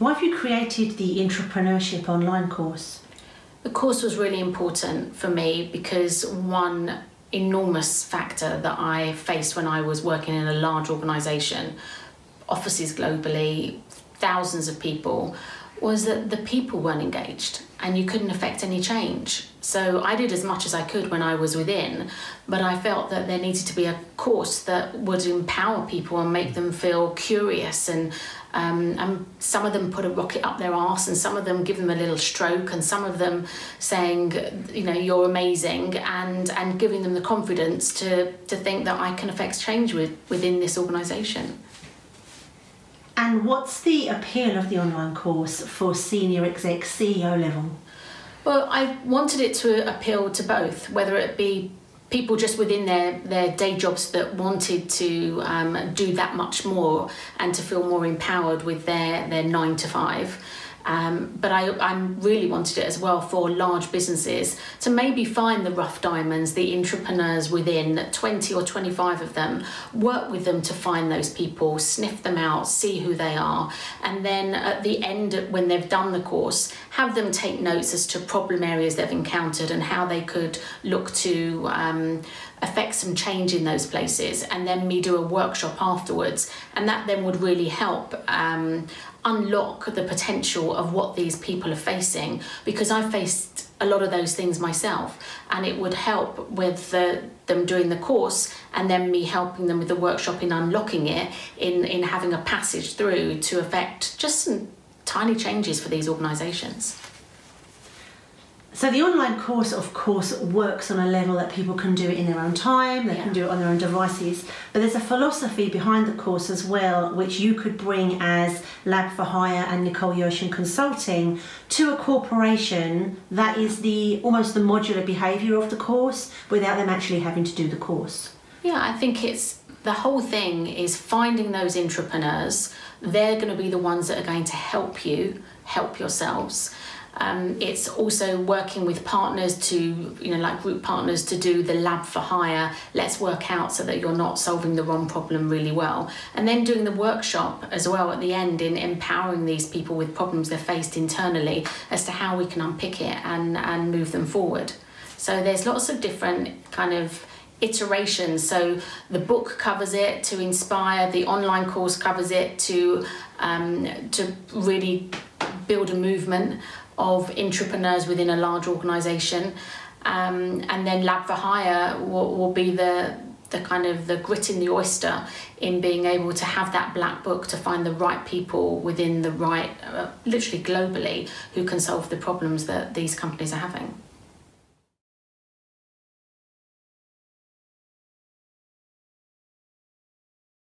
Why have you created the Intrapreneurship online course? The course was really important for me because one enormous factor that I faced when I was working in a large organisation, offices globally, thousands of people, was that the people weren't engaged and you couldn't affect any change. So I did as much as I could when I was within, but I felt that there needed to be a course that would empower people and make them feel curious, and some of them put a rocket up their arse, and some of them give them a little stroke, and some of them saying, you know, you're amazing, and giving them the confidence to think that I can affect change within this organisation. And what's the appeal of the online course for senior exec CEO level? Well, I wanted it to appeal to both, whether it be people just within their day jobs that wanted to do that much more and to feel more empowered with their 9 to 5. But I really wanted it as well for large businesses to maybe find the rough diamonds, the entrepreneurs within, 20 or 25 of them, work with them to find those people, sniff them out, see who they are, and then at the end, when they've done the course, have them take notes as to problem areas they've encountered and how they could look to affect some change in those places, and then me do a workshop afterwards, and that then would really help unlock the potential of what these people are facing, because I faced a lot of those things myself, and it would help with them doing the course and then me helping them with the workshop in unlocking it, in having a passage through to affect just some tiny changes for these organisations. So the online course, of course, works on a level that people can do it in their own time, they can do it on their own devices, but there's a philosophy behind the course as well, which you could bring as Lab for Hire and Nicole Yershon Consulting to a corporation that is almost the modular behaviour of the course without them actually having to do the course. Yeah, I think it's the whole thing is finding those entrepreneurs. They're going to be the ones that are going to help you help yourselves. It's also working with partners to, like group partners, to do the Lab for Hire. Let's work out so that you're not solving the wrong problem really well. And then doing the workshop as well at the end in empowering these people with problems they've faced internally as to how we can unpick it and move them forward. So there's lots of different kind of iterations. So the book covers it to inspire, the online course covers it to really build a movement of entrepreneurs within a large organisation, and then Lab for Hire will be the kind of the grit in the oyster in being able to have that black book to find the right people within the right, literally globally, who can solve the problems that these companies are having.